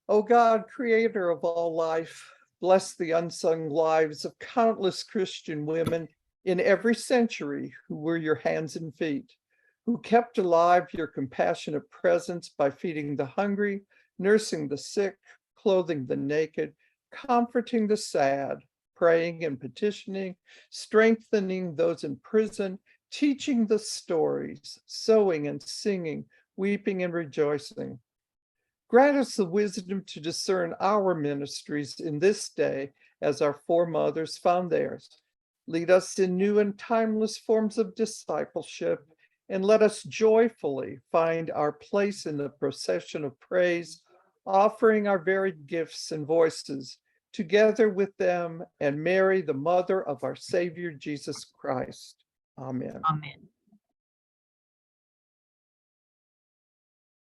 O God, creator of all life, bless the unsung lives of countless Christian women in every century who were your hands and feet, who kept alive your compassionate presence by feeding the hungry, nursing the sick, clothing the naked, comforting the sad, praying and petitioning, strengthening those in prison, teaching the stories, sewing and singing, weeping and rejoicing. Grant us the wisdom to discern our ministries in this day as our foremothers found theirs. Lead us in new and timeless forms of discipleship, and let us joyfully find our place in the procession of praise, offering our varied gifts and voices together with them and Mary, the mother of our Savior, Jesus Christ. Amen. Amen.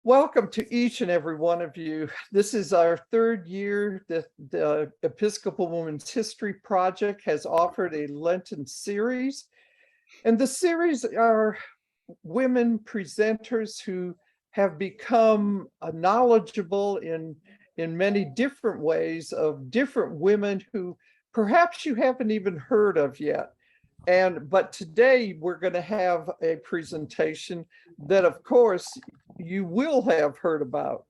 Welcome to each and every one of you. This is our third year that the Episcopal Women's History Project has offered a Lenten series. And the series are women presenters who have become knowledgeable in many different ways of different women who perhaps you haven't even heard of yet. But today we're going to have a presentation that, of course, you will have heard about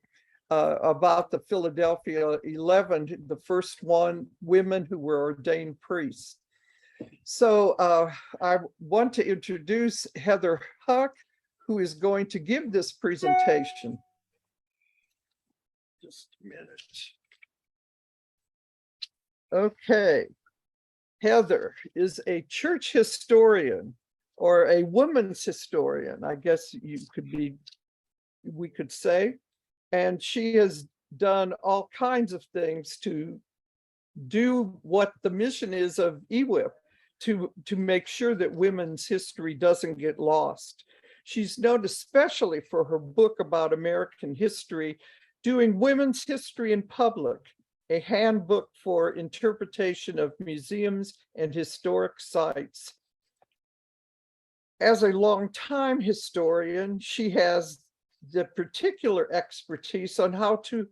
the Philadelphia 11, the first women who were ordained priests. So I want to introduce Heather Huyack, who is going to give this presentation. Just a minute. Okay. Heather is a church historian, or a woman's historian, I guess we could say. And she has done all kinds of things to do what the mission is of EWIP, to make sure that women's history doesn't get lost. She's known especially for her book about American history, Doing Women's History in Public, a handbook for interpretation of museums and historic sites. As a longtime historian, she has the particular expertise on how to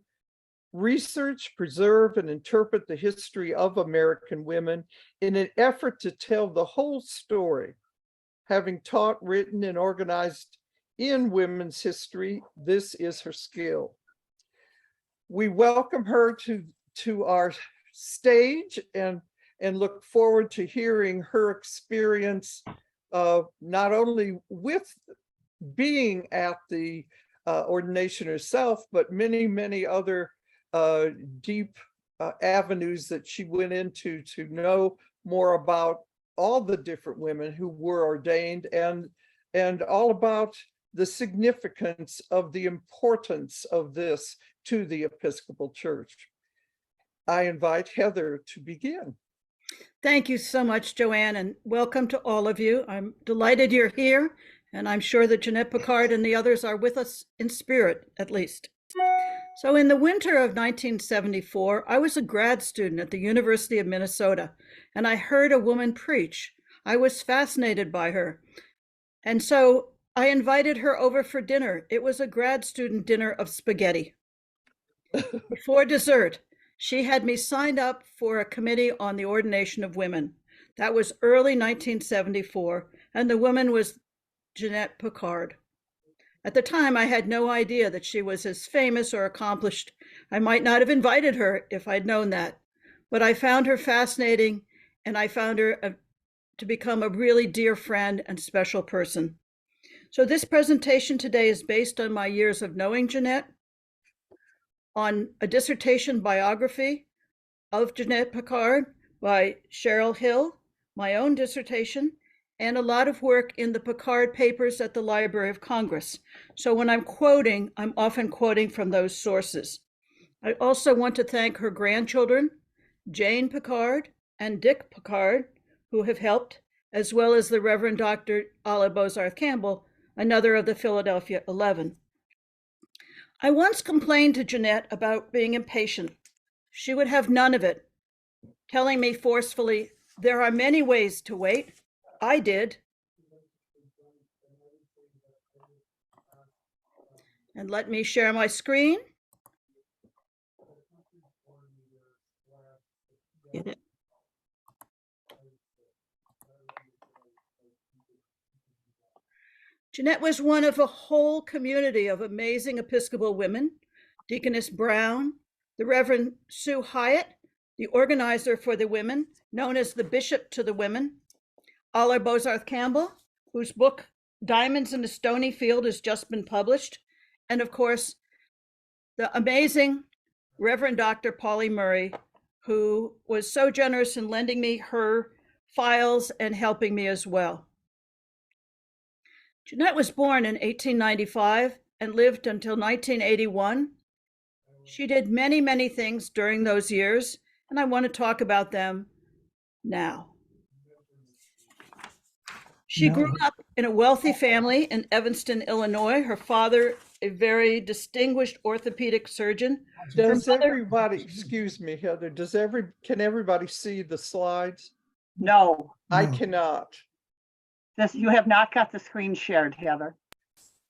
research, preserve, and interpret the history of American women in an effort to tell the whole story. Having taught, written, and organized in women's history, this is her skill. We welcome her to our stage and look forward to hearing her experience not only with being at the ordination herself, but many other deep avenues that she went into to know more about all the different women who were ordained and all about the significance of the importance of this to the Episcopal Church. I invite Heather to begin. Thank you so much, Joanne, and welcome to all of you. I'm delighted you're here, and I'm sure that Jeannette Piccard and the others are with us in spirit, at least. So in the winter of 1974, I was a grad student at the University of Minnesota, and I heard a woman preach. I was fascinated by her. And so I invited her over for dinner. It was a grad student dinner of spaghetti. Before dessert, she had me signed up for a committee on the ordination of women. That was early 1974, and the woman was Jeannette Piccard. At the time, I had no idea that she was as famous or accomplished. I might not have invited her if I'd known that, but I found her fascinating, and I found her to become a really dear friend and special person. So this presentation today is based on my years of knowing Jeannette, on a dissertation biography of Jeannette Piccard by Cheryl Hill, my own dissertation, and a lot of work in the Piccard papers at the Library of Congress. So when I'm quoting, I'm often quoting from those sources. I also want to thank her grandchildren, Jane Piccard and Dick Piccard, who have helped, as well as the Reverend Dr. Olive Bozarth Campbell, another of the Philadelphia 11. I once complained to Jeannette about being impatient. She would have none of it, telling me forcefully, "There are many ways to wait. I did." And let me share my screen. Get it. Jeannette was one of a whole community of amazing Episcopal women: Deaconess Brown, the Reverend Sue Hyatt, the organizer for the women, known as the Bishop to the Women, Alla Bozarth Campbell, whose book Diamonds in the Stony Field has just been published, and of course, the amazing Reverend Dr. Polly Murray, who was so generous in lending me her files and helping me as well. Jeannette was born in 1895 and lived until 1981. She did many, many things during those years, and I want to talk about them now. She grew up in a wealthy family in Evanston, Illinois. Her father, a very distinguished orthopedic surgeon. Does everybody, excuse me, Heather, can everybody see the slides? No, I cannot. you have not got the screen shared, Heather.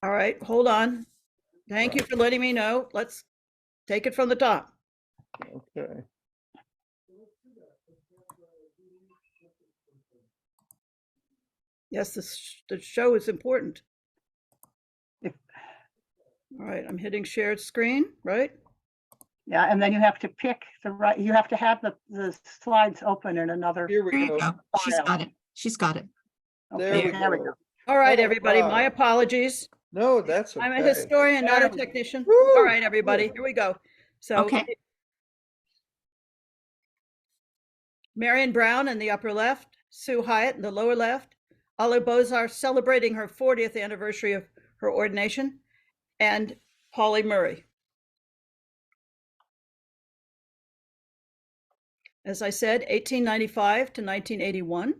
All right, hold on. Thank you for letting me know. Let's take it from the top. Okay. Yes, the show is important. If- All right, I'm hitting shared screen, right? Yeah, and then you have to pick you have to have the slides open in another. Here There we you go. go. She's File. got it. She's got it. There Okay, we there we go. go. All right, Oh, everybody, wow. my apologies. No, that's okay. I'm a historian, not a technician. Woo! All right, everybody, here we go. So Okay. Marion Brown in the upper left, Sue Hyatt in the lower left, Alla Bozarth celebrating her 40th anniversary of her ordination, and Polly Murray. As I said, 1895 to 1981.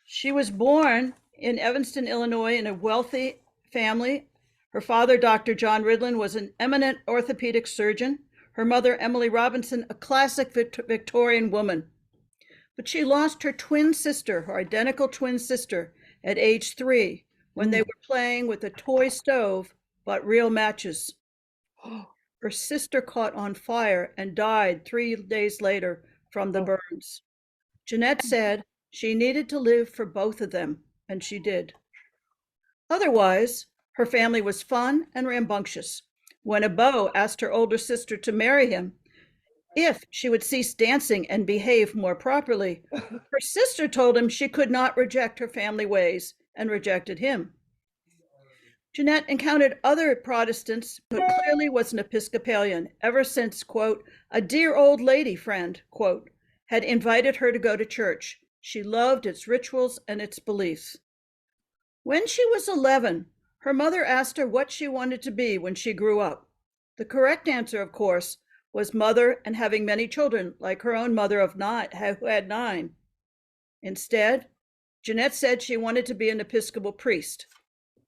She was born in Evanston, Illinois, in a wealthy family. Her father, Dr. John Ridlin, was an eminent orthopedic surgeon. Her mother, Emily Robinson, a classic Victorian woman. But she lost her twin sister, her identical twin sister, at age 3, when they were playing with a toy stove, but real matches. Her sister caught on fire and died 3 days later from the burns. Jeannette said she needed to live for both of them, and she did. Otherwise, her family was fun and rambunctious. When a beau asked her older sister to marry him, if she would cease dancing and behave more properly, her sister told him she could not reject her family ways and rejected him. Jeannette encountered other Protestants, but clearly was an Episcopalian ever since, quote, a dear old lady friend, quote, had invited her to go to church. She loved its rituals and its beliefs. When she was 11, her mother asked her what she wanted to be when she grew up. The correct answer, of course, was mother and having many children, like her own mother of 9, who had 9. Instead, Jeannette said she wanted to be an Episcopal priest.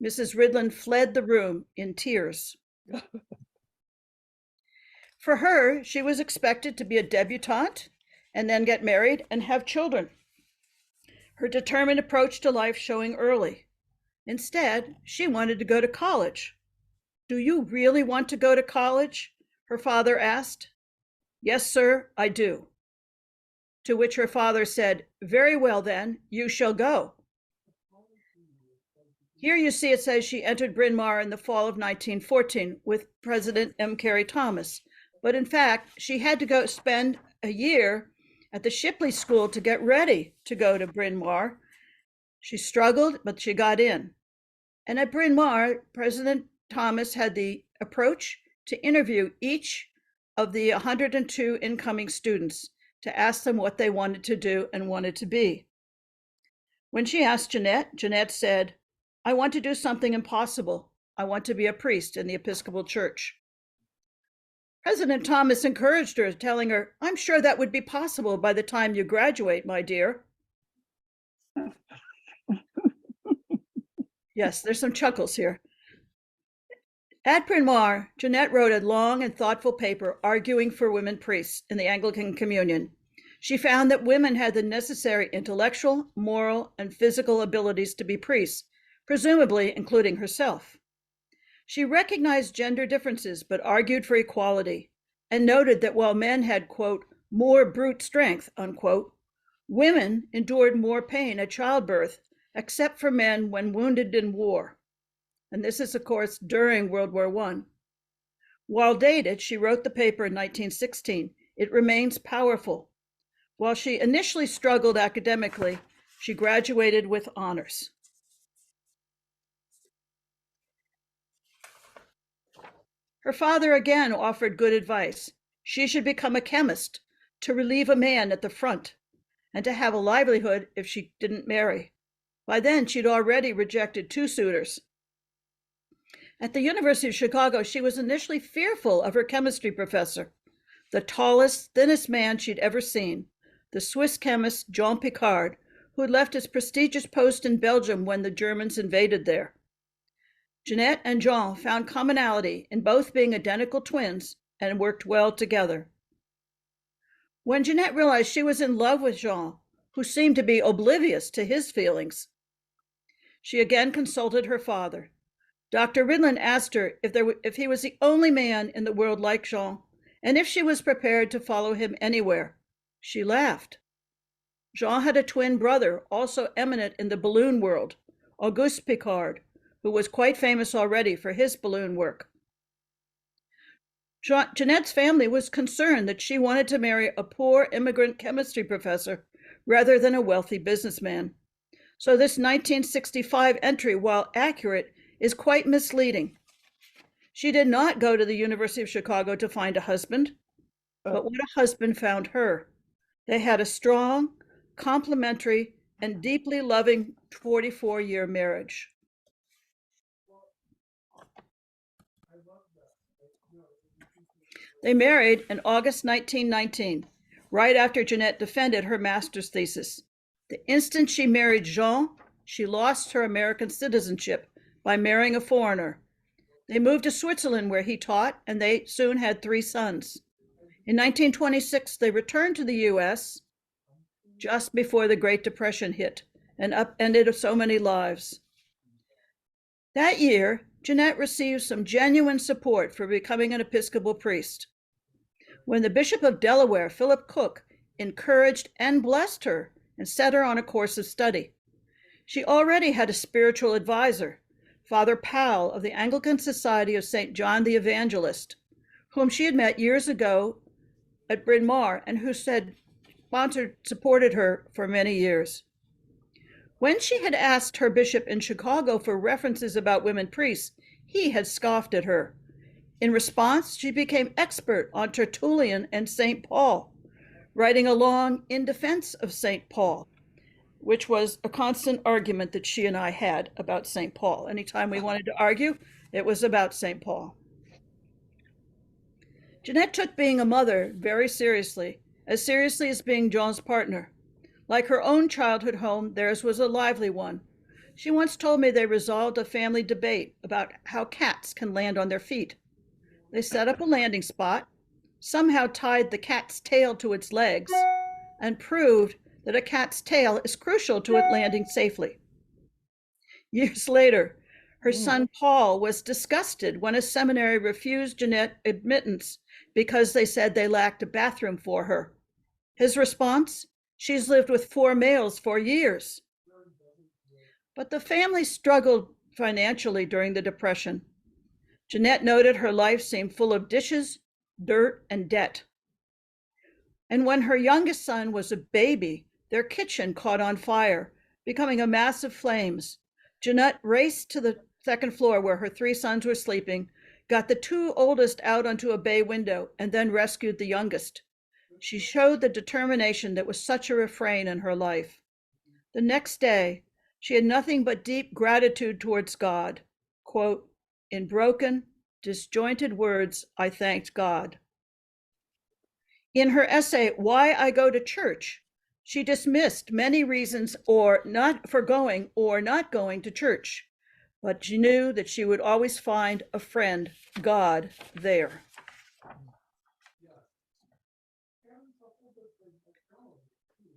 Mrs. Ridlin fled the room in tears. For her, she was expected to be a debutante and then get married and have children. Her determined approach to life showing early. Instead, she wanted to go to college. Do you really want to go to college? Her father asked. Yes, sir, I do. To which her father said, very well then, you shall go. Here you see it says she entered Bryn Mawr in the fall of 1914 with President M. Carey Thomas. But in fact, she had to go spend a year at the Shipley School to get ready to go to Bryn Mawr. She struggled, but she got in. And at Bryn Mawr, President Thomas had the approach to interview each of the 102 incoming students to ask them what they wanted to do and wanted to be. When she asked Jeannette, Jeannette said, I want to do something impossible. I want to be a priest in the Episcopal Church. President Thomas encouraged her, telling her, I'm sure that would be possible by the time you graduate, my dear. Yes, there's some chuckles here. At Bryn Mawr, Jeannette wrote a long and thoughtful paper arguing for women priests in the Anglican Communion. She found that women had the necessary intellectual, moral, and physical abilities to be priests, presumably including herself. She recognized gender differences, but argued for equality, and noted that while men had, quote, more brute strength, unquote, women endured more pain at childbirth, except for men when wounded in war. And this is, of course, during World War I. While dated, she wrote the paper in 1916. It remains powerful. While she initially struggled academically, she graduated with honors. Her father again offered good advice. She should become a chemist to relieve a man at the front and to have a livelihood if she didn't marry. By then, she'd already rejected 2 suitors. At the University of Chicago, she was initially fearful of her chemistry professor, the tallest, thinnest man she'd ever seen, the Swiss chemist Jeannette Piccard, who had left his prestigious post in Belgium when the Germans invaded there. Jeannette and Jean found commonality in both being identical twins and worked well together. When Jeannette realized she was in love with Jean, who seemed to be oblivious to his feelings, she again consulted her father. Dr. Ridlin asked her if he was the only man in the world like Jean, and if she was prepared to follow him anywhere. She laughed. Jean had a twin brother, also eminent in the balloon world, Auguste Piccard, who was quite famous already for his balloon work. Jeannette's family was concerned that she wanted to marry a poor immigrant chemistry professor rather than a wealthy businessman. So this 1965 entry, while accurate, is quite misleading. She did not go to the University of Chicago to find a husband, but what a husband found her. They had a strong, complementary, and deeply loving 44-year marriage. They married in August 1919, right after Jeannette defended her master's thesis. The instant she married Jean, she lost her American citizenship by marrying a foreigner. They moved to Switzerland, where he taught, and they soon had 3 sons. In 1926, they returned to the U.S. just before the Great Depression hit and upended so many lives. That year, Jeannette received some genuine support for becoming an Episcopal priest. When the Bishop of Delaware, Philip Cook, encouraged and blessed her and set her on a course of study. She already had a spiritual advisor, Father Powell of the Anglican Society of St. John the Evangelist, whom she had met years ago at Bryn Mawr and who supported her for many years. When she had asked her bishop in Chicago for references about women priests, he had scoffed at her. In response, she became expert on Tertullian and St. Paul, writing along in defense of St. Paul, which was a constant argument that she and I had about St. Paul. Anytime we wanted to argue, it was about St. Paul. Jeannette took being a mother very seriously as being Jean's partner. Like her own childhood home, theirs was a lively one. She once told me they resolved a family debate about how cats can land on their feet. They set up a landing spot, somehow tied the cat's tail to its legs, and proved that a cat's tail is crucial to it landing safely. Years later, her son Paul was disgusted when a seminary refused Jeannette admittance because they said they lacked a bathroom for her. His response? She's lived with 4 males for years. But the family struggled financially during the Depression. Jeannette noted her life seemed full of dishes, dirt, and debt. And when her youngest son was a baby, their kitchen caught on fire, becoming a mass of flames. Jeannette raced to the 2nd floor where her 3 sons were sleeping, got the 2 oldest out onto a bay window, and then rescued the youngest. She showed the determination that was such a refrain in her life. The next day, she had nothing but deep gratitude towards God. Quote, "In broken, disjointed words, I thanked God." In her essay, Why I Go to Church, she dismissed many reasons for not going to church, but she knew that she would always find a friend, God, there.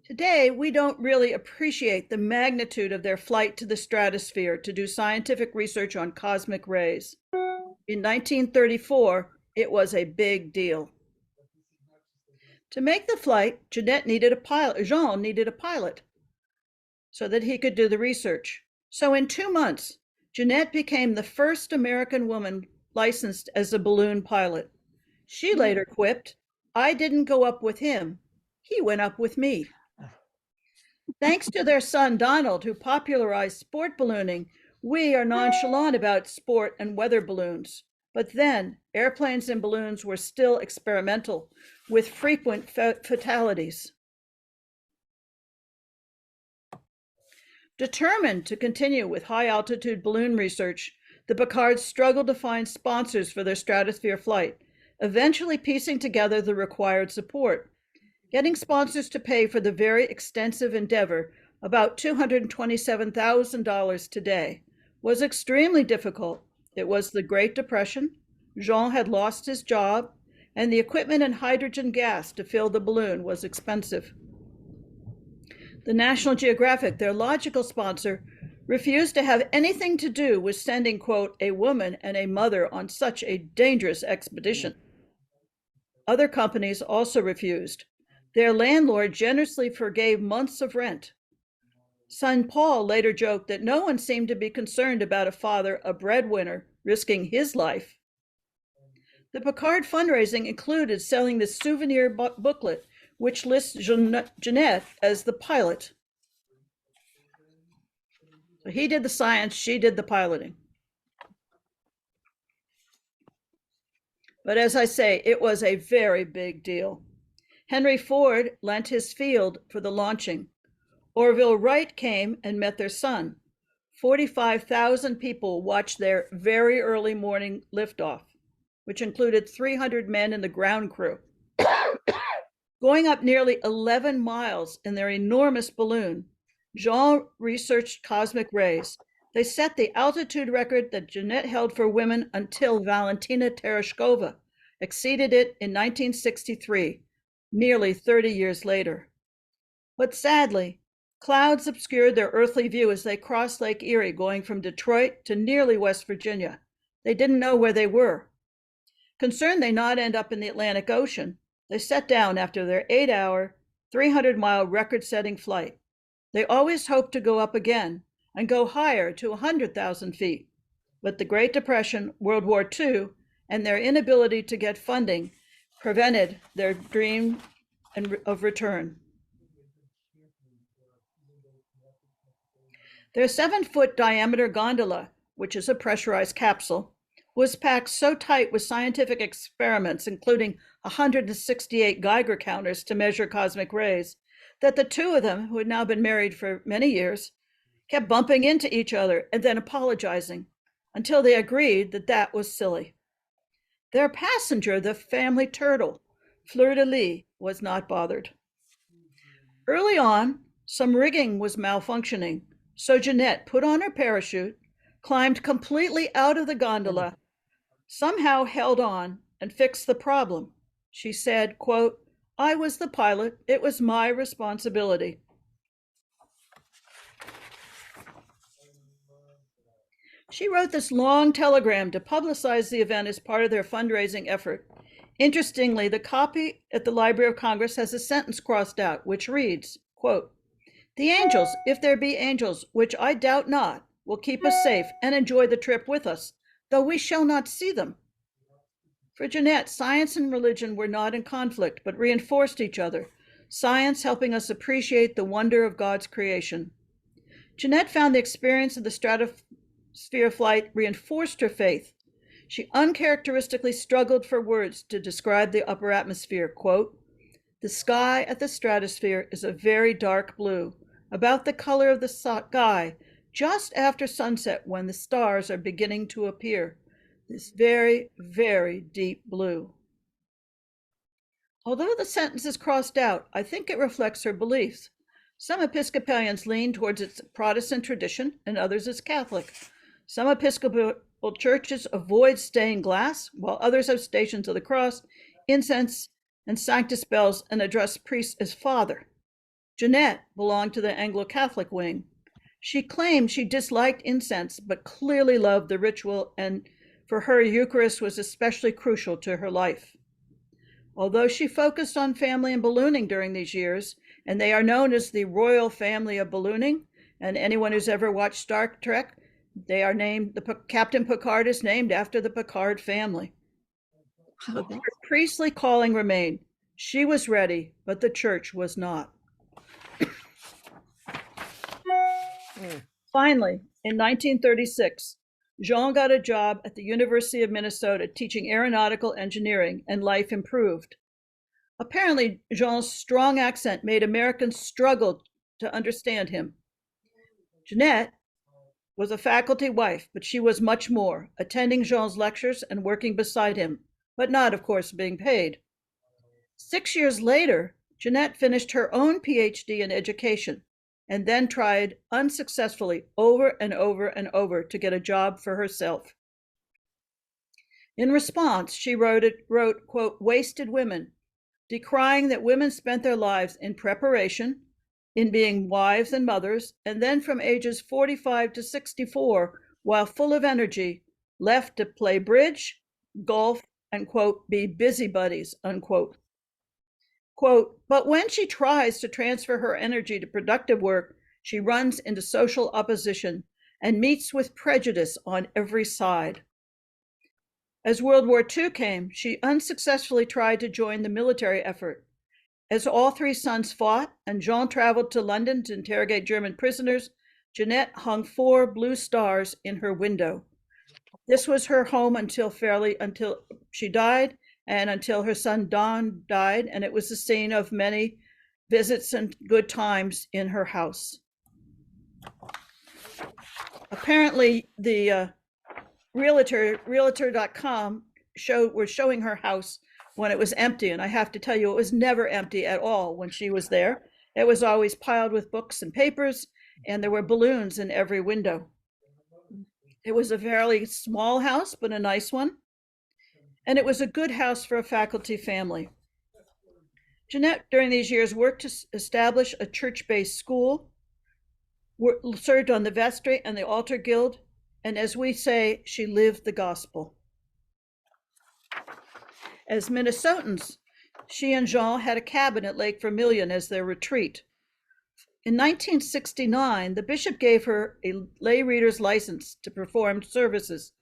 Today, we don't really appreciate the magnitude of their flight to the stratosphere to do scientific research on cosmic rays. In 1934, it was a big deal. To make the flight, Jean needed a pilot so that he could do the research. So in 2 months, Jeannette became the first American woman licensed as a balloon pilot. She later quipped, "I didn't go up with him, he went up with me." Thanks to their son Donald, who popularized sport ballooning, we are nonchalant about sport and weather balloons. But then, airplanes and balloons were still experimental, with frequent fatalities. Determined to continue with high-altitude balloon research, the Piccards struggled to find sponsors for their stratosphere flight, eventually piecing together the required support. Getting sponsors to pay for the very extensive endeavor, about $227,000 today, was extremely difficult. It was the Great Depression, Jean had lost his job, and the equipment and hydrogen gas to fill the balloon was expensive. The National Geographic, their logical sponsor, refused to have anything to do with sending, quote, "a woman and a mother on such a dangerous expedition." Other companies also refused. Their landlord generously forgave months of rent. Son Paul later joked that no one seemed to be concerned about a father, a breadwinner, risking his life. The Piccard fundraising included selling the souvenir booklet, which lists Jeannette as the pilot. So he did the science, she did the piloting. But as I say, it was a very big deal. Henry Ford lent his field for the launching. Orville Wright came and met their son. 45,000 people watched their very early morning liftoff, which included 300 men in the ground crew. Going up nearly 11 miles in their enormous balloon, Jean researched cosmic rays. They set the altitude record that Jeannette held for women until Valentina Tereshkova exceeded it in 1963, nearly 30 years later. But sadly, clouds obscured their earthly view as they crossed Lake Erie, going from Detroit to nearly West Virginia. They didn't know where they were. Concerned they not end up in the Atlantic Ocean, they set down after their 8-hour, 300-mile record-setting flight. They always hoped to go up again and go higher to 100,000 feet. But the Great Depression, World War II, and their inability to get funding prevented their dream of return. Their 7-foot diameter gondola, which is a pressurized capsule, was packed so tight with scientific experiments, including 168 Geiger counters to measure cosmic rays, that the two of them, who had now been married for many years, kept bumping into each other and then apologizing until they agreed that that was silly. Their passenger, the family turtle, Fleur de Lis, was not bothered. Early on, some rigging was malfunctioning, so Jeannette put on her parachute, climbed completely out of the gondola, somehow held on and fixed the problem. She said, quote, "I was the pilot. It was my responsibility." She wrote this long telegram to publicize the event as part of their fundraising effort. Interestingly, the copy at the Library of Congress has a sentence crossed out, which reads, quote, "The angels, if there be angels, which I doubt not, will keep us safe and enjoy the trip with us, though we shall not see them." For Jeannette, science and religion were not in conflict, but reinforced each other, science helping us appreciate the wonder of God's creation. Jeannette found the experience of the stratosphere flight reinforced her faith. She uncharacteristically struggled for words to describe the upper atmosphere. Quote, "The sky at the stratosphere is a very dark blue, about the color of the sky just after sunset when the stars are beginning to appear. This very, very deep blue." Although the sentence is crossed out, I think it reflects her beliefs. Some Episcopalians lean towards its Protestant tradition and others its Catholic. Some Episcopal churches avoid stained glass, while others have Stations of the Cross, incense, and Sanctus bells and address priests as Father. Jeannette belonged to the Anglo-Catholic wing. She claimed she disliked incense, but clearly loved the ritual, and for her, Eucharist was especially crucial to her life. Although she focused on family and ballooning during these years, and they are known as the royal family of ballooning, and anyone who's ever watched Star Trek, they are named, Captain Piccard is named after the Piccard family. Her priestly calling remained. She was ready, but the church was not. Finally, in 1936, Jean got a job at the University of Minnesota teaching aeronautical engineering, and life improved. Apparently, Jean's strong accent made Americans struggle to understand him. Jeannette was a faculty wife, but she was much more, attending Jean's lectures and working beside him, but not, of course, being paid. 6 years later, Jeannette finished her own PhD in education and then tried unsuccessfully over and over and over to get a job for herself. In response, she wrote, quote, "Wasted Women," decrying that women spent their lives in preparation, in being wives and mothers, and then from ages 45 to 64, while full of energy, left to play bridge, golf, and, quote, "be busybodies," unquote. Quote, "But when she tries to transfer her energy to productive work, she runs into social opposition and meets with prejudice on every side." As World War II came, she unsuccessfully tried to join the military effort. As all three sons fought and Jean traveled to London to interrogate German prisoners, Jeannette hung 4 blue stars in her window. This was her home until she died, and until her son Don died, and it was the scene of many visits and good times in her house. Apparently, the realtor.com was showing her house when it was empty, and I have to tell you, it was never empty at all when she was there. It was always piled with books and papers, and there were balloons in every window. It was a fairly small house, but a nice one. And it was a good house for a faculty family. Jeannette, during these years, worked to establish a church-based school, served on the vestry and the altar guild, and as we say, she lived the gospel. As Minnesotans, she and Jean had a cabin at Lake Vermilion as their retreat. In 1969, the bishop gave her a lay reader's license to perform services,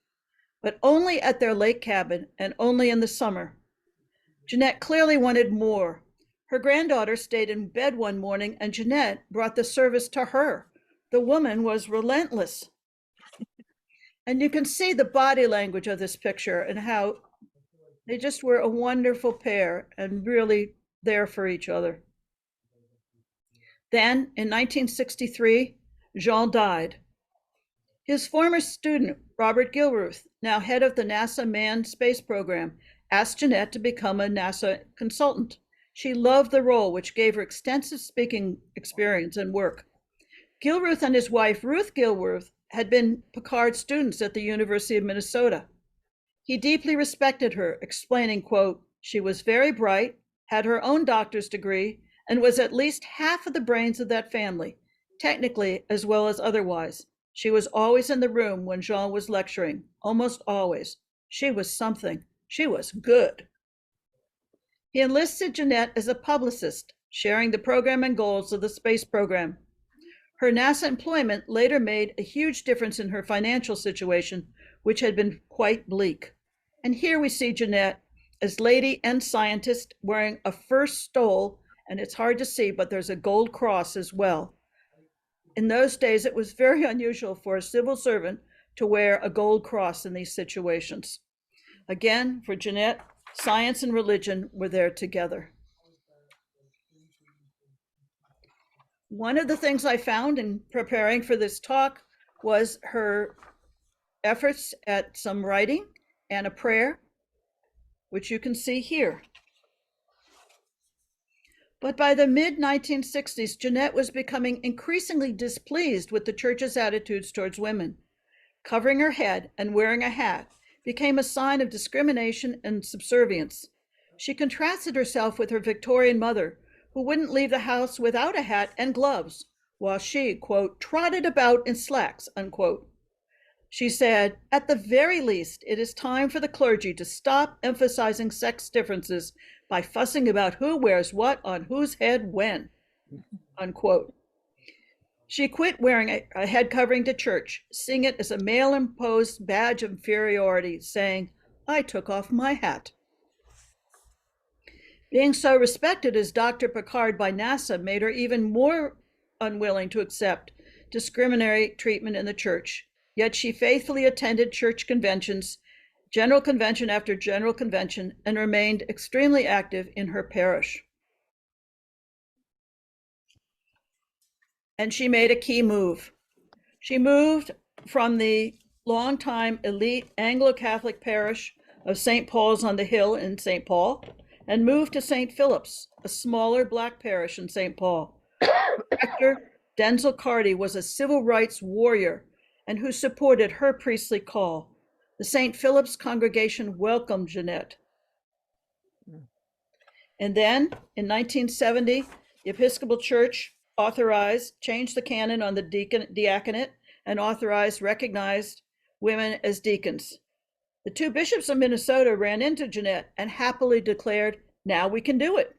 but only at their lake cabin and only in the summer. Jeannette clearly wanted more. Her granddaughter stayed in bed one morning and Jeannette brought the service to her. The woman was relentless. And you can see the body language of this picture and how they just were a wonderful pair and really there for each other. Then in 1963, Jean died. His former student, Robert Gilruth, now head of the NASA manned space program, asked Jeannette to become a NASA consultant. She loved the role, which gave her extensive speaking experience and work. Gilruth and his wife, Ruth Gilruth, had been Piccard students at the University of Minnesota. He deeply respected her, explaining, quote, "She was very bright, had her own doctor's degree, and was at least half of the brains of that family, technically as well as otherwise. She was always in the room when Jean was lecturing, almost always. She was something. She was good." He enlisted Jeannette as a publicist, sharing the program and goals of the space program. Her NASA employment later made a huge difference in her financial situation, which had been quite bleak. And here we see Jeannette as lady and scientist wearing a first stole, and it's hard to see, but there's a gold cross as well. In those days, it was very unusual for a civil servant to wear a gold cross in these situations. Again, for Jeannette, science and religion were there together. One of the things I found in preparing for this talk was her efforts at some writing and a prayer, which you can see here. But by the mid-1960s, Jeannette was becoming increasingly displeased with the church's attitudes towards women. Covering her head and wearing a hat became a sign of discrimination and subservience. She contrasted herself with her Victorian mother, who wouldn't leave the house without a hat and gloves, while she, quote, "trotted about in slacks," unquote. She said, "At the very least, it is time for the clergy to stop emphasizing sex differences by fussing about who wears what on whose head when," unquote. She quit wearing a head covering to church, seeing it as a male-imposed badge of inferiority, saying, "I took off my hat." Being so respected as Dr. Piccard by NASA made her even more unwilling to accept discriminatory treatment in the church. Yet she faithfully attended church conventions, general convention after general convention, and remained extremely active in her parish. And she made a key move. She moved from the longtime elite Anglo-Catholic parish of St. Paul's on the Hill in St. Paul and moved to St. Philip's, a smaller Black parish in St. Paul. Rector Denzil Carty was a civil rights warrior and who supported her priestly call. The St. Philip's congregation welcomed Jeannette. And then in 1970, the Episcopal Church changed the canon on the diaconate and recognized women as deacons. The two bishops of Minnesota ran into Jeannette and happily declared, now we can do it.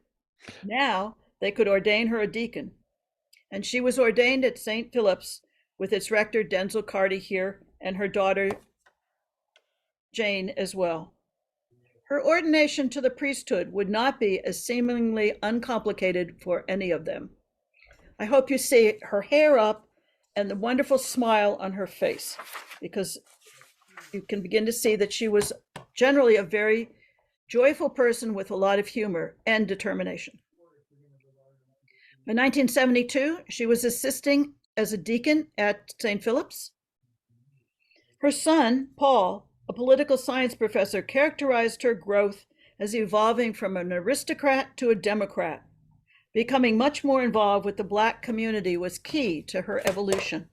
Now they could ordain her a deacon. And she was ordained at St. Philip's with its rector, Denzil Carty, here, and her daughter, Jane, as well. Her ordination to the priesthood would not be as seemingly uncomplicated for any of them. I hope you see her hair up and the wonderful smile on her face, because you can begin to see that she was generally a very joyful person with a lot of humor and determination. In 1972, she was assisting as a deacon at St. Philip's. Her son, Paul, a political science professor, characterized her growth as evolving from an aristocrat to a Democrat. Becoming much more involved with the Black community was key to her evolution.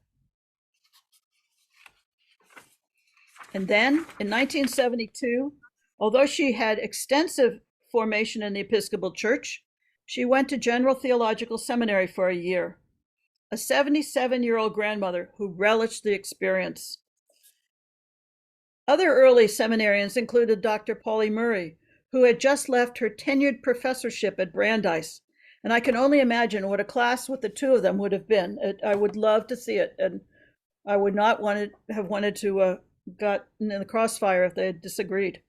And then in 1972, although she had extensive formation in the Episcopal Church, she went to General Theological Seminary for a year. A 77-year-old grandmother who relished the experience. Other early seminarians included Dr. Pauli Murray, who had just left her tenured professorship at Brandeis. And I can only imagine what a class with the two of them would have been. I would love to see it. And I would not have wanted to got in the crossfire if they had disagreed.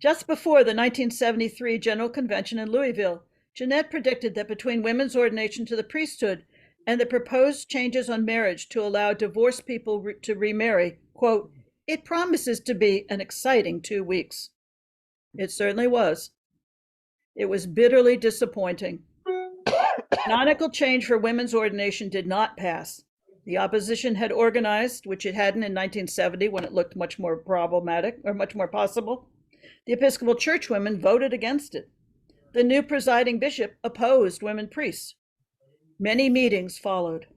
Just before the 1973 General Convention in Louisville, Jeannette predicted that between women's ordination to the priesthood and the proposed changes on marriage to allow divorced people to remarry, quote, "It promises to be an exciting 2 weeks." It certainly was. It was bitterly disappointing. Canonical change for women's ordination did not pass. The opposition had organized, which it hadn't in 1970 when it looked much more problematic or much more possible. The Episcopal Church women voted against it. The new presiding bishop opposed women priests. Many meetings followed.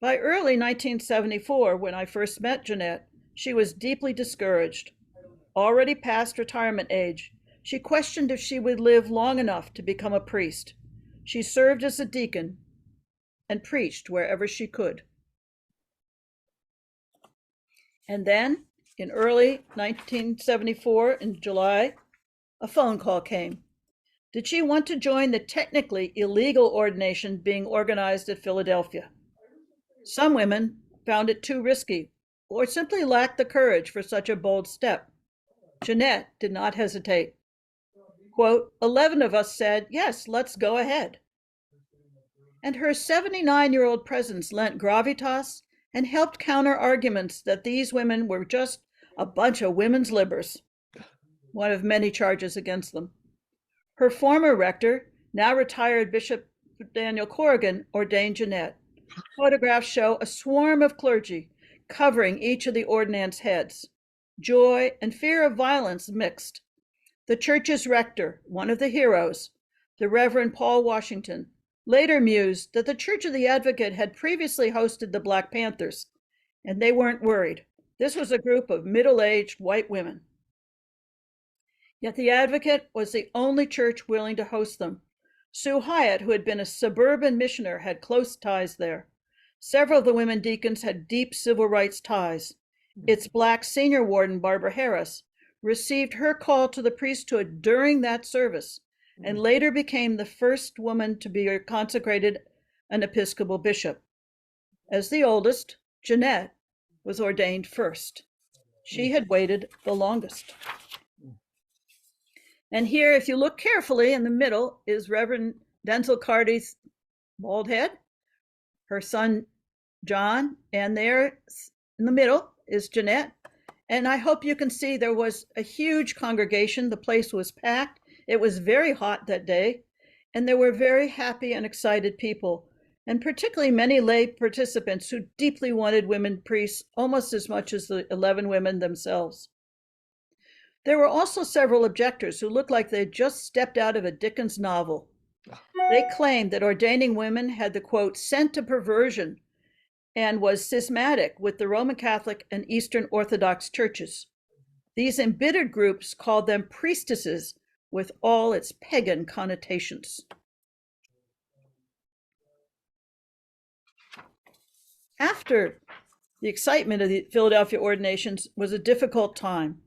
By early 1974, when I first met Jeannette, she was deeply discouraged. Already past retirement age, she questioned if she would live long enough to become a priest. She served as a deacon and preached wherever she could. And then, in early 1974, in July, a phone call came. Did she want to join the technically illegal ordination being organized at Philadelphia? Some women found it too risky or simply lacked the courage for such a bold step. Jeannette did not hesitate. Quote, 11 of us said, yes, let's go ahead. And her 79-year-old presence lent gravitas and helped counter arguments that these women were just a bunch of women's libbers, one of many charges against them. Her former rector, now retired Bishop Daniel Corrigan, ordained Jeannette. Photographs show a swarm of clergy covering each of the ordinand's heads. Joy and fear of violence mixed. The church's rector, one of the heroes, the Reverend Paul Washington, later mused that the Church of the Advocate had previously hosted the Black Panthers, and they weren't worried. This was a group of middle-aged white women. Yet the Advocate was the only church willing to host them. Sue Hyatt, who had been a suburban missioner, had close ties there. Several of the women deacons had deep civil rights ties. Its Black senior warden, Barbara Harris, received her call to the priesthood during that service and later became the first woman to be consecrated an Episcopal bishop. As the oldest, Jeannette was ordained first. She had waited the longest. And here, if you look carefully, in the middle is Reverend Denzil Carty's bald head, her son John, and there in the middle is Jeannette. And I hope you can see there was a huge congregation. The place was packed. It was very hot that day, and there were very happy and excited people, and particularly many lay participants who deeply wanted women priests almost as much as the 11 women themselves. There were also several objectors who looked like they had just stepped out of a Dickens novel. They claimed that ordaining women had the, quote, scent of perversion and was schismatic with the Roman Catholic and Eastern Orthodox churches. These embittered groups called them priestesses with all its pagan connotations. After the excitement of the Philadelphia ordinations was a difficult time.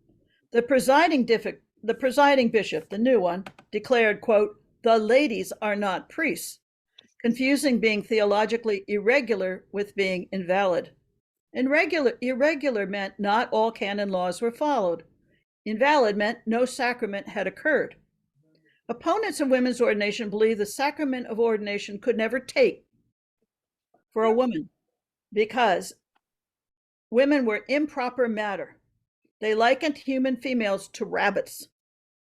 The presiding bishop, the new one, declared, quote, the ladies are not priests, confusing being theologically irregular with being invalid. Irregular meant not all canon laws were followed. Invalid meant no sacrament had occurred. Opponents of women's ordination believed the sacrament of ordination could never take for a woman because women were improper matter. They likened human females to rabbits.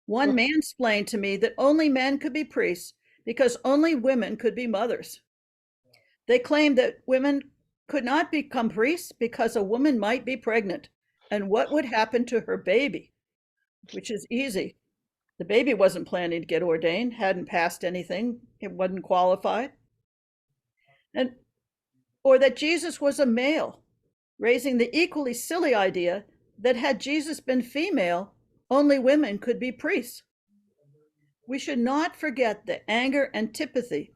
One mansplained to me that only men could be priests because only women could be mothers. They claimed that women could not become priests because a woman might be pregnant, and what would happen to her baby, which is easy. The baby wasn't planning to get ordained, hadn't passed anything, it wasn't qualified. Or that Jesus was a male, raising the equally silly idea that had Jesus been female, only women could be priests. We should not forget the anger and antipathy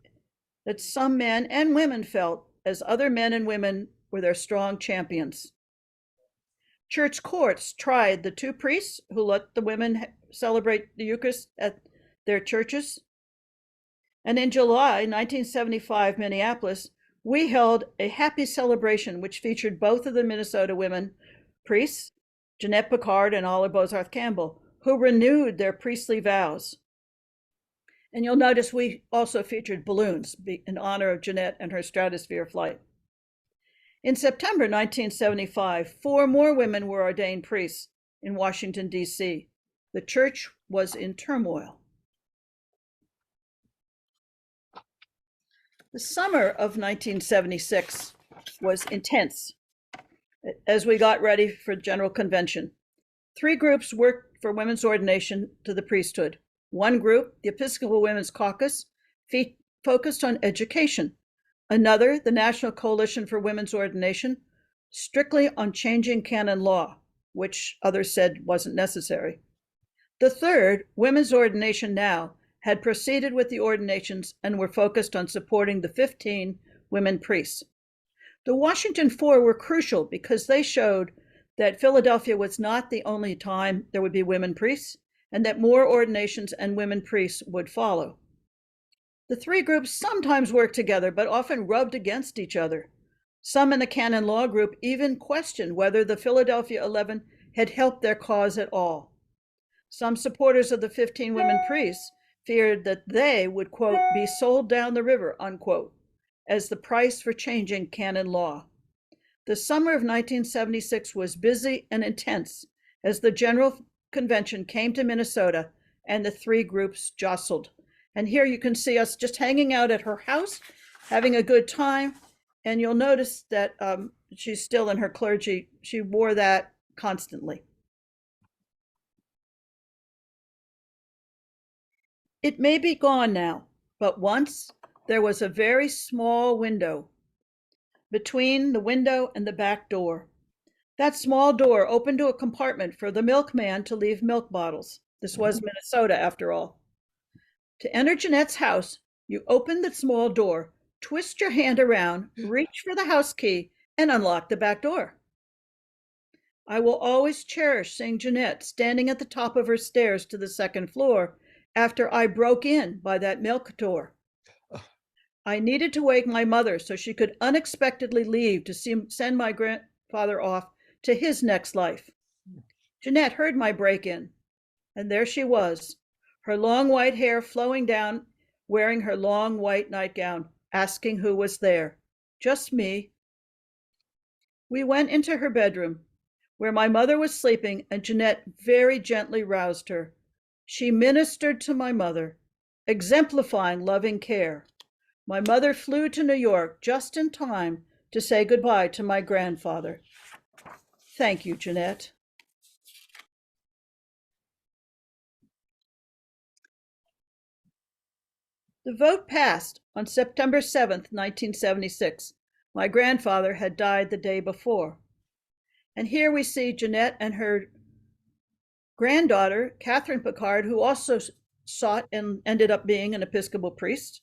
that some men and women felt as other men and women were their strong champions. Church courts tried the 2 priests who let the women celebrate the Eucharist at their churches. And in July 1975, Minneapolis, we held a happy celebration which featured both of the Minnesota women priests, Jeannette Piccard and Olive Bozarth Campbell, who renewed their priestly vows. And you'll notice we also featured balloons in honor of Jeannette and her stratosphere flight. In September 1975, 4 more women were ordained priests in Washington, D.C. The church was in turmoil. The summer of 1976 was intense as we got ready for General Convention. 3 groups worked for women's ordination to the priesthood. One group, the Episcopal Women's Caucus, focused on education. Another, the National Coalition for Women's Ordination, strictly on changing canon law, which others said wasn't necessary. The third, Women's Ordination Now, had proceeded with the ordinations and were focused on supporting the 15 women priests. The Washington 4 were crucial because they showed that Philadelphia was not the only time there would be women priests, and that more ordinations and women priests would follow. The 3 groups sometimes worked together, but often rubbed against each other. Some in the canon law group even questioned whether the Philadelphia 11 had helped their cause at all. Some supporters of the 15 women priests feared that they would, quote, be sold down the river, unquote, as the price for changing canon law. The summer of 1976 was busy and intense as the General Convention came to Minnesota and the 3 groups jostled. And here you can see us just hanging out at her house, having a good time. And you'll notice that she's still in her clergy. She wore that constantly. It may be gone now, but once there was a very small window between the window and the back door. That small door opened to a compartment for the milkman to leave milk bottles. This was Minnesota, after all. To enter Jeannette's house, you opened the small door, twist your hand around, reach for the house key, and unlock the back door. I will always cherish seeing Jeannette standing at the top of her stairs to the second floor after I broke in by that milk door. I needed to wake my mother so she could unexpectedly leave to send my grandfather off to his next life. Jeannette heard my break-in, and there she was, her long white hair flowing down, wearing her long white nightgown, asking who was there. Just me. We went into her bedroom, where my mother was sleeping, and Jeannette very gently roused her. She ministered to my mother, exemplifying loving care. My mother flew to New York just in time to say goodbye to my grandfather. Thank you, Jeannette. The vote passed on September 7th, 1976. My grandfather had died the day before. And here we see Jeannette and her granddaughter, Catherine Piccard, who also sought and ended up being an Episcopal priest,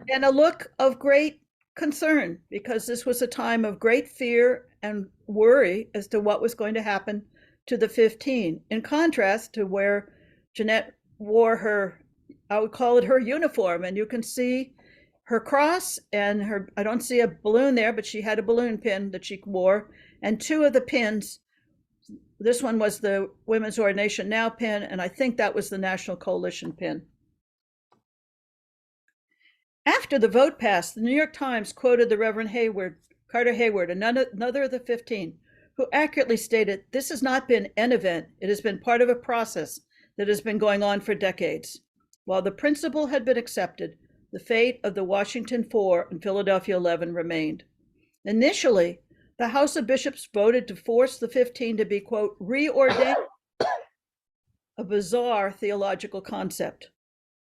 and a look of great concern, because this was a time of great fear and worry as to what was going to happen to the 15, in contrast to where Jeannette wore her, I would call it her uniform, and you can see her cross and her, I don't see a balloon there, but she had a balloon pin that she wore, and two of the pins, this one was the Women's Ordination Now pin, and I think that was the National Coalition pin. After the vote passed, the New York Times quoted the Reverend Carter Hayward, another of the 15, who accurately stated, "This has not been an event, it has been part of a process that has been going on for decades." While the principle had been accepted, the fate of the Washington 4 and Philadelphia 11 remained. Initially, the House of Bishops voted to force the 15 to be, quote, reordained, a bizarre theological concept.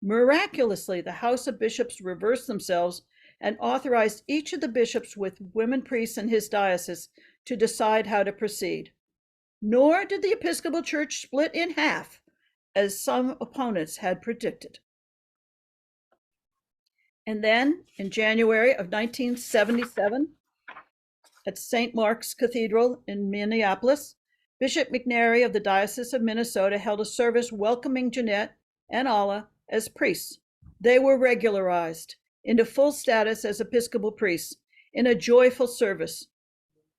Miraculously, the House of Bishops reversed themselves and authorized each of the bishops with women priests in his diocese to decide how to proceed. Nor did the Episcopal Church split in half, as some opponents had predicted. And then, in January of 1977, at St. Mark's Cathedral in Minneapolis, Bishop McNary of the Diocese of Minnesota held a service welcoming Jeannette and Alla as priests. They were regularized into full status as Episcopal priests in a joyful service,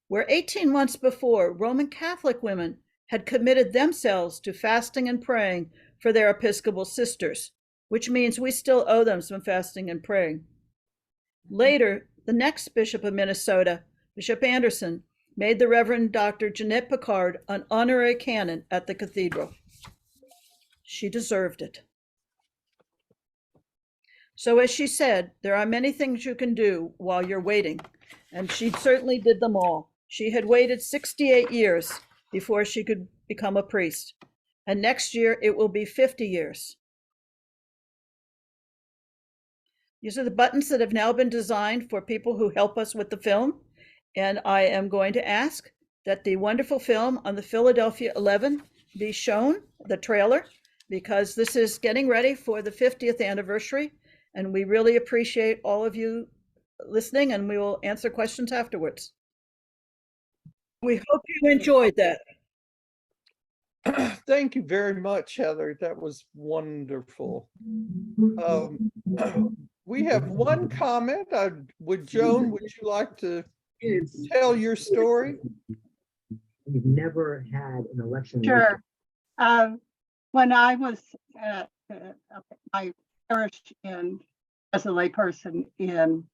where 18 months before, Roman Catholic women had committed themselves to fasting and praying for their Episcopal sisters, which means we still owe them some fasting and praying. Later, the next Bishop of Minnesota, Bishop Anderson, made the Reverend Dr. Jeannette Piccard an honorary canon at the cathedral. She deserved it. So as she said, there are many things you can do while you're waiting, and she certainly did them all. She had waited 68 years before she could become a priest, and next year it will be 50 years. These are the buttons that have now been designed for people who help us with the film, and I am going to ask that the wonderful film on the Philadelphia 11 be shown, the trailer, because this is getting ready for the 50th anniversary, and we really appreciate all of you listening, and we will answer questions afterwards. We hope you enjoyed that. Thank you very much, Heather. That was wonderful. We have one comment. Joan, would you like to tell your story? You've never had an election. Sure. When I was my parish as a layperson in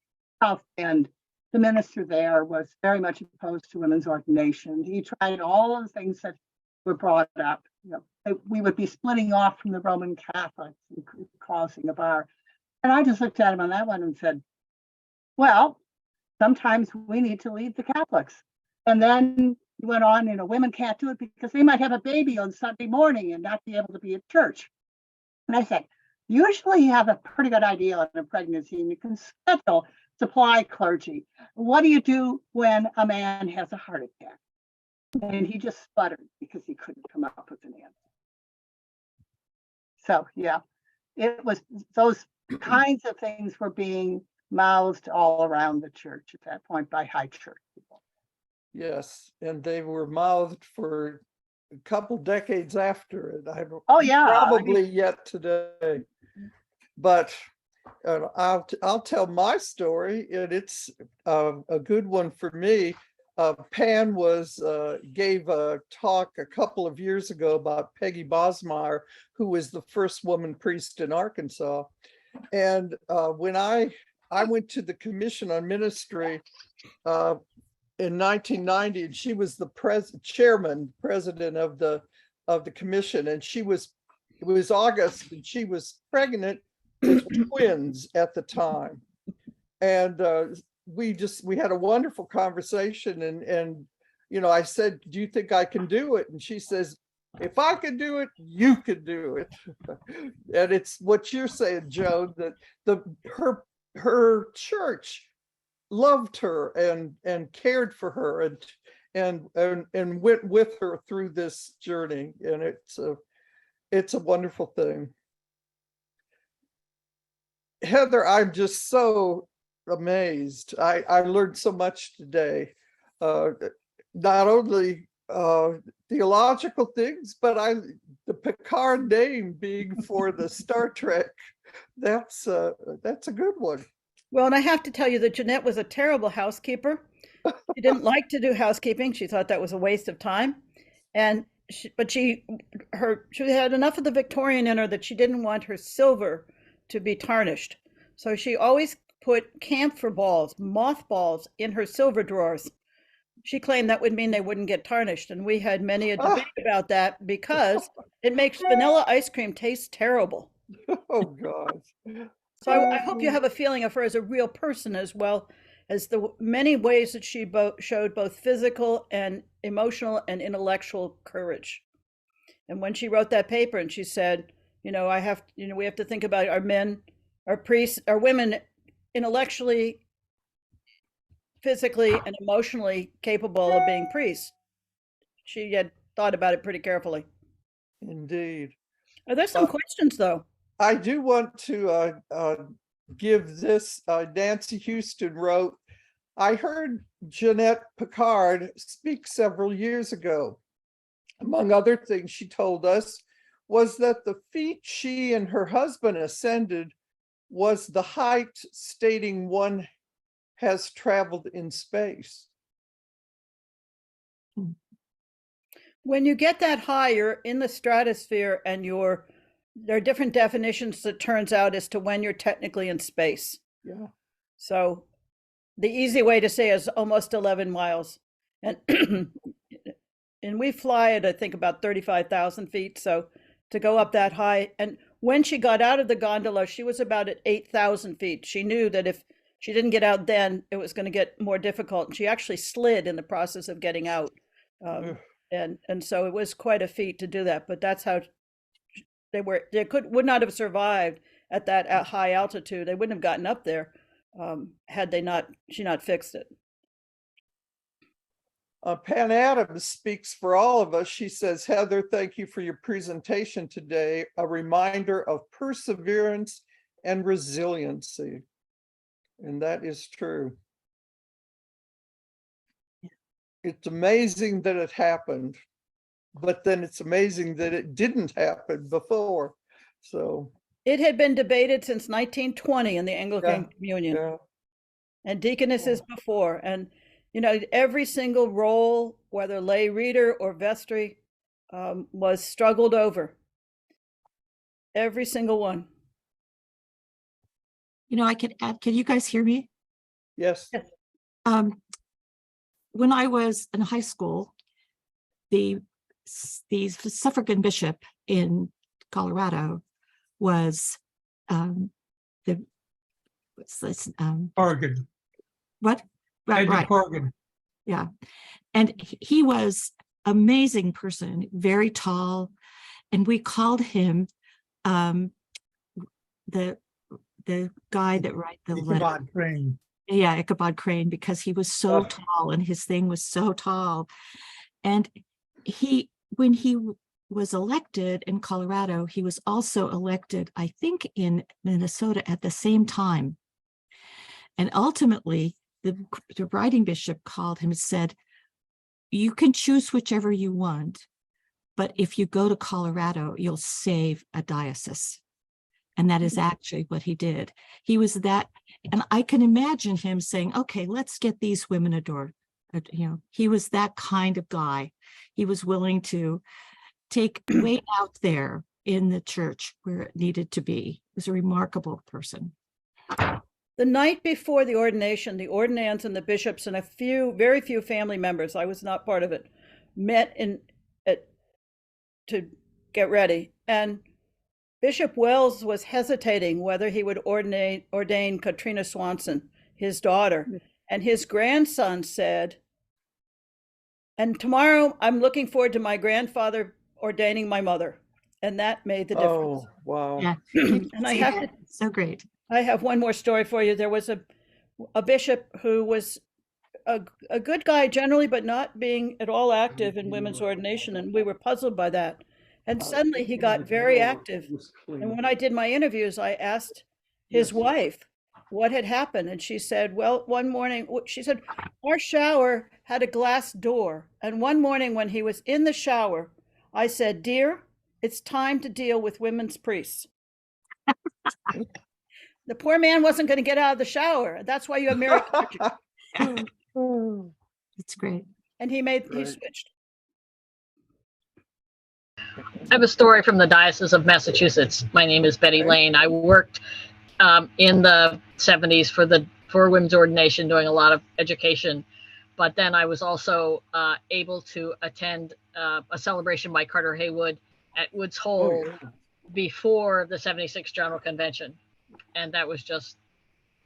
South Bend, the minister there was very much opposed to women's ordination. He tried all of the things that were brought up. You know, we would be splitting off from the Roman Catholics and causing a bar. And I just looked at him on that one and said, well, sometimes we need to lead the Catholics. And then he went on, you know, women can't do it because they might have a baby on Sunday morning and not be able to be at church. And I said, usually you have a pretty good idea on a pregnancy and you can schedule supply clergy. What do you do when a man has a heart attack? And he just sputtered because he couldn't come up with an answer. So yeah, it was those kinds of things were being mouthed all around the church at that point by high church people. Yes, and they were mouthed for a couple decades after it. Oh, yeah. Probably yet today. But I'll tell my story, and it's a good one for me. Pan gave a talk a couple of years ago about Peggy Bosmeyer, who was the first woman priest in Arkansas. And when I went to the Commission on Ministry in 1990, and she was the president of the commission, and it was August, and she was pregnant with twins at the time. And we had a wonderful conversation, and I said, do you think I can do it? And she says, if I can do it, you can do it. And it's what you're saying, Joe, that her church loved her and cared for her and went with her through this journey. And it's a wonderful thing. Heather, I'm just so amazed. I learned so much today. Not only theological things, but the Piccard name being for the Star Trek. That's a good one. Well, and I have to tell you that Jeannette was a terrible housekeeper. She didn't like to do housekeeping. She thought that was a waste of time. But she had enough of the Victorian in her that she didn't want her silver to be tarnished. So she always put camphor balls, mothballs, in her silver drawers. She claimed that would mean they wouldn't get tarnished. And we had many a debate about that because it makes vanilla ice cream taste terrible. Oh, God. So I hope you have a feeling of her as a real person, as well as the many ways that she showed both physical and emotional and intellectual courage. And when she wrote that paper and she said, we have to think about our men, our priests, our women intellectually, physically, and emotionally capable of being priests. She had thought about it pretty carefully. Indeed. Are there some questions, though? I do want to give this. Nancy Houston wrote, I heard Jeannette Piccard speak several years ago. Among other things she told us was that the feat she and her husband ascended was the height stating one has traveled in space. When you get that high, you're in the stratosphere, and there are different definitions that turns out as to when you're technically in space. Yeah. So the easy way to say is almost 11 miles. And and we fly at, I think, about 35,000 feet. So to go up that high, and when she got out of the gondola, she was about at 8,000 feet. She knew that if she didn't get out then, it was going to get more difficult. And she actually slid in the process of getting out. And so it was quite a feat to do that. But that's how they would not have survived at that high altitude. They wouldn't have gotten up there had she not fixed it. Pan Adams speaks for all of us. She says, Heather, thank you for your presentation today. A reminder of perseverance and resiliency. And that is true. It's amazing that it happened, but then it's amazing that it didn't happen before. So it had been debated since 1920 in the Anglican Communion, and deaconesses before. And every single role, whether lay reader or vestry, was struggled over. Every single one. I could add, can you guys hear me? Yes. When I was in high school, the suffragan bishop in Colorado was Corrigan. What? Right. Corrigan. Yeah. And he was amazing person, very tall. And we called him the guy that wrote the letter. Ichabod Crane. Yeah, Ichabod Crane, because he was so tall and his thing was so tall. And when he was elected in Colorado, he was also elected, I think, in Minnesota at the same time. And ultimately, the writing bishop called him and said, you can choose whichever you want, but if you go to Colorado, you'll save a diocese. And that is actually what he did. He was that, and I can imagine him saying, okay, let's get these women adored. He was that kind of guy. He was willing to take way out there in the church where it needed to be. He was a remarkable person. The night before the ordination, the ordinands and the bishops and very few family members, I was not part of it, met to get ready. And Bishop Wells was hesitating whether he would ordain Katrina Swanson, his daughter. And his grandson said, and tomorrow I'm looking forward to my grandfather ordaining my mother. And that made the difference. Oh, wow. Yeah. And I have to, so great. I have one more story for you. There was a bishop who was a good guy generally, but not being at all active in women's ordination. And we were puzzled by that. And suddenly he got very active. And when I did my interviews, I asked his wife what had happened. And she said, well, one morning, she said, our shower had a glass door. And one morning when he was in the shower, I said, dear, it's time to deal with women's priests. The poor man wasn't going to get out of the shower. That's why you have Mary Clark. It's great. And he switched. I have a story from the Diocese of Massachusetts. My name is Betty Lane. I worked in the 70s for women's ordination, doing a lot of education. But then I was also able to attend a celebration by Carter Haywood at Woods Hole before the 76th General Convention. And that was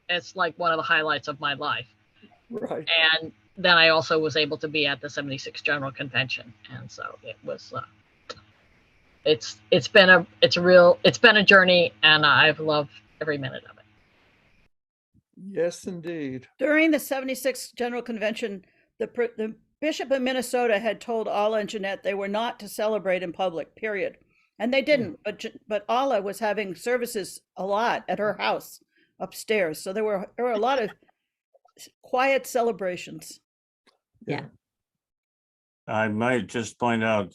it's like one of the highlights of my life. Right. And then I also was able to be at the 76th General Convention. And so it was, it's been a journey, and I've loved every minute of it. Yes, indeed. During the 76th General Convention, the Bishop of Minnesota had told Alla and Jeannette they were not to celebrate in public, period. And they didn't, but Alla was having services a lot at her house upstairs. So there were a lot of quiet celebrations. Yeah. I might just point out,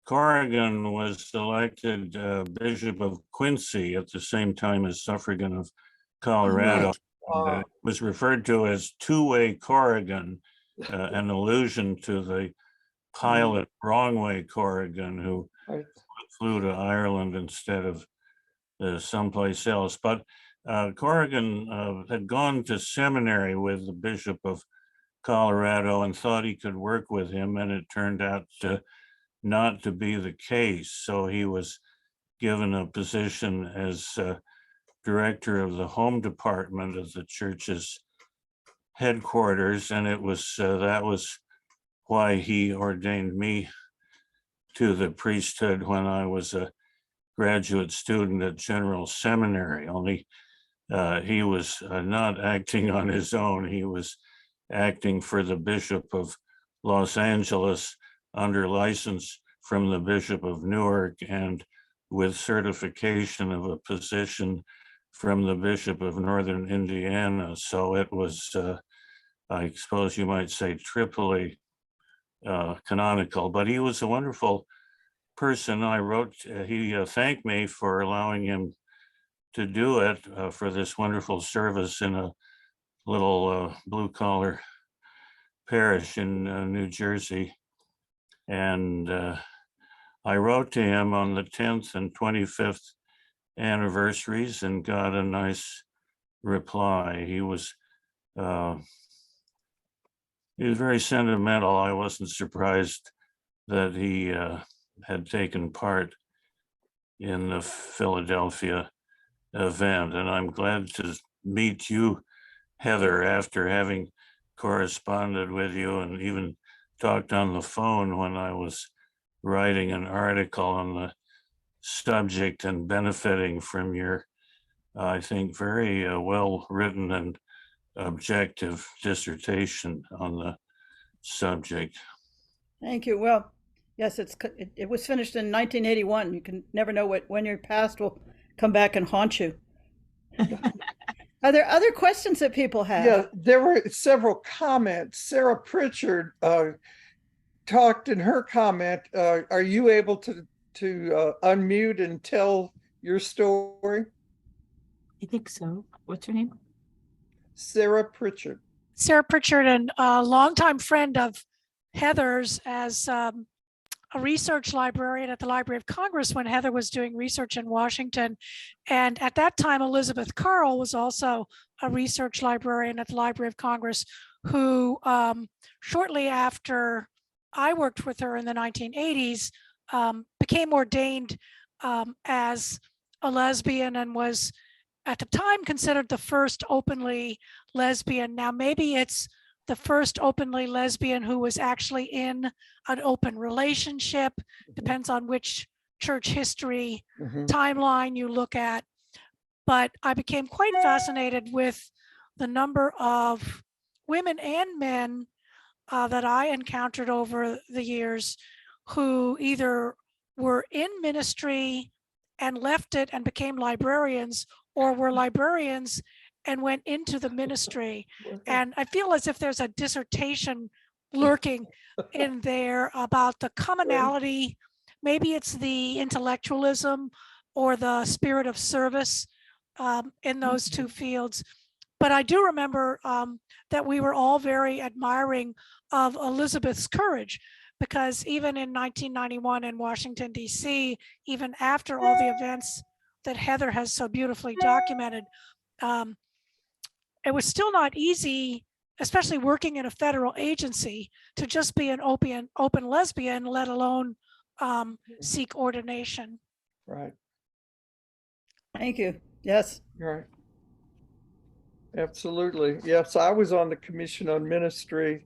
Corrigan was elected Bishop of Quincy at the same time as Suffragan of Colorado. It was referred to as two-way Corrigan, an allusion to the pilot Wrong-Way Corrigan, who flew to Ireland instead of someplace else. But Corrigan had gone to seminary with the Bishop of Colorado and thought he could work with him, and it turned out not to be the case. So he was given a position as director of the home department of the church's headquarters, and it was that was why he ordained me to the priesthood when I was a graduate student at General Seminary. Only he was not acting on his own. He was acting for the Bishop of Los Angeles under license from the Bishop of Newark and with certification of a position from the Bishop of Northern Indiana. So it was, I suppose you might say, triply canonical, but he was a wonderful person. I wrote, he thanked me for allowing him to do it for this wonderful service in a little blue collar parish in New Jersey. And I wrote to him on the 10th and 25th anniversaries and got a nice reply. He was very sentimental. I wasn't surprised that he had taken part in the Philadelphia event. And I'm glad to meet you, Heather, after having corresponded with you and even talked on the phone when I was writing an article on the subject and benefiting from your, I think, very well written and objective dissertation on the subject. Thank you. Well, Yes, it was finished in 1981. You can never know when your past will come back and haunt you. Are there other questions that people have? Yeah, there were several comments. Sarah Pritchard talked in her comment. Are you able to unmute and tell your story? I think so. What's her name? Sarah Pritchard. Sarah Pritchard, and a longtime friend of Heather's as a research librarian at the Library of Congress when Heather was doing research in Washington. And at that time, Elizabeth Carl was also a research librarian at the Library of Congress, who shortly after I worked with her in the 1980s, became ordained as a lesbian and was at the time considered the first openly lesbian. Now, maybe it's the first openly lesbian who was actually in an open relationship, depends on which church history timeline you look at. But I became quite fascinated with the number of women and men that I encountered over the years who either were in ministry and left it and became librarians, or were librarians and went into the ministry. And I feel as if there's a dissertation lurking in there about the commonality. Maybe it's the intellectualism or the spirit of service in those two fields. But I do remember that we were all very admiring of Elizabeth's courage, because even in 1991 in Washington, D.C., even after all the events that Heather has so beautifully documented, it was still not easy, especially working in a federal agency, to just be an open lesbian, let alone seek ordination. Right. Thank you. Yes. Right. Absolutely. Yes, I was on the Commission on Ministry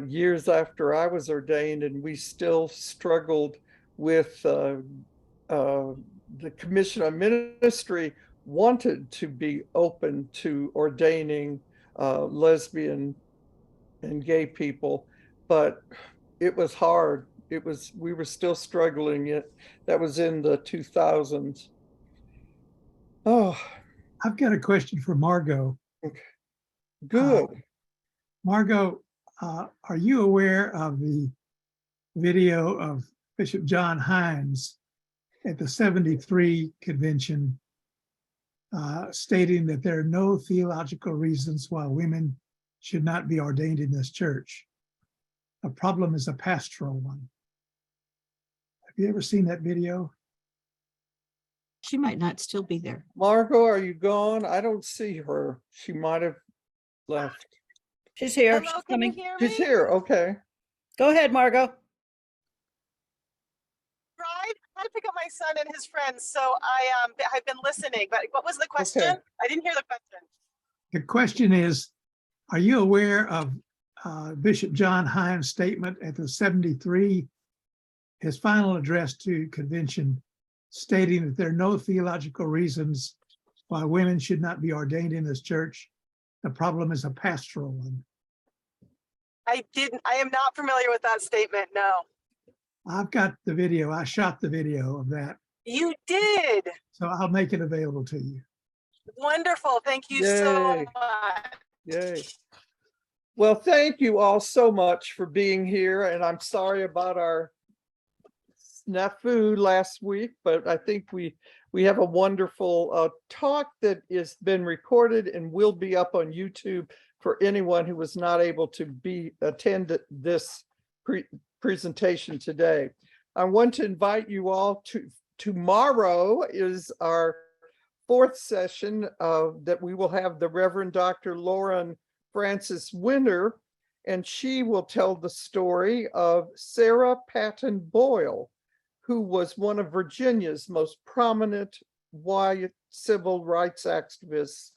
years after I was ordained, and we still struggled with the Commission on Ministry wanted to be open to ordaining lesbian and gay people, but it was hard. We were still struggling. That was in the 2000s. Oh, I've got a question for Margot. good. Margot, are you aware of the video of Bishop John Hines at the 73 convention stating that there are no theological reasons why women should not be ordained in this church? The problem is a pastoral one. Have you ever seen that video? She might not still be there. Margot, are you gone? I don't see her. She might have left. She's here. Hello, She's can you coming. hear me? She's here. Okay. Go ahead, Margot. Right? I had to pick up my son and his friends, so I've been listening. But what was the question? Okay. I didn't hear the question. The question is, are you aware of Bishop John Hines' statement at the 73, his final address to convention, stating that there are no theological reasons why women should not be ordained in this church? The problem is a pastoral one. I am not familiar with that statement, no. I've got the video. I shot the video of that, You did. so I'll make it available to you. Wonderful. Thank you so Yay. much. Yay. Well, thank you all so much for being here. And I'm sorry about our snafu last week, but I think we have a wonderful talk that has been recorded and will be up on YouTube for anyone who was not able to attend this presentation today. I want to invite you all to tomorrow is our fourth session that we will have the Reverend Dr. Lauren Francis Winter, and she will tell the story of Sarah Patton Boyle, who was one of Virginia's most prominent white civil rights activists.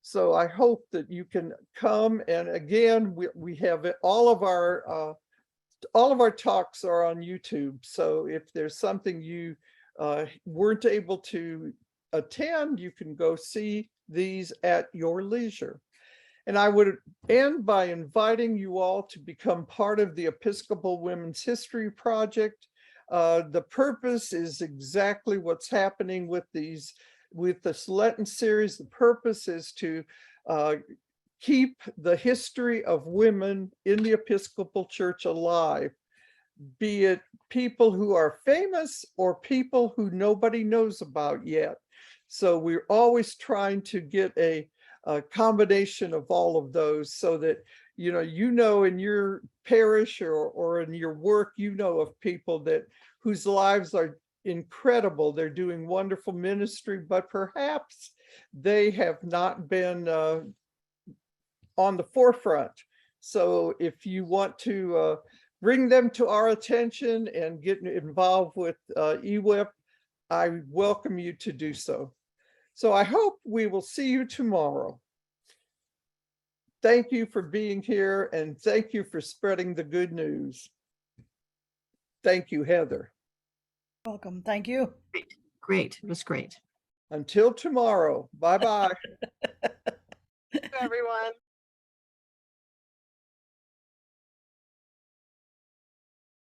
So I hope that you can come. And again, we have all of our talks are on YouTube. So if there's something you weren't able to attend, you can go see these at your leisure. And I would end by inviting you all to become part of the Episcopal Women's History Project. The purpose is exactly what's happening with this Lenten series. The purpose is to keep the history of women in the Episcopal Church alive, be it people who are famous or people who nobody knows about yet. So we're always trying to get a combination of all of those, so that you know in your parish or in your work, of people whose lives are incredible. They're doing wonderful ministry, but perhaps they have not been on the forefront. So if you want to bring them to our attention and get involved with EWIP, I welcome you to do so. So I hope we will see you tomorrow. Thank you for being here, and thank you for spreading the good news. Thank you, Heather. Welcome. Thank you. Great. It was great. Until tomorrow. Bye-bye. Everyone.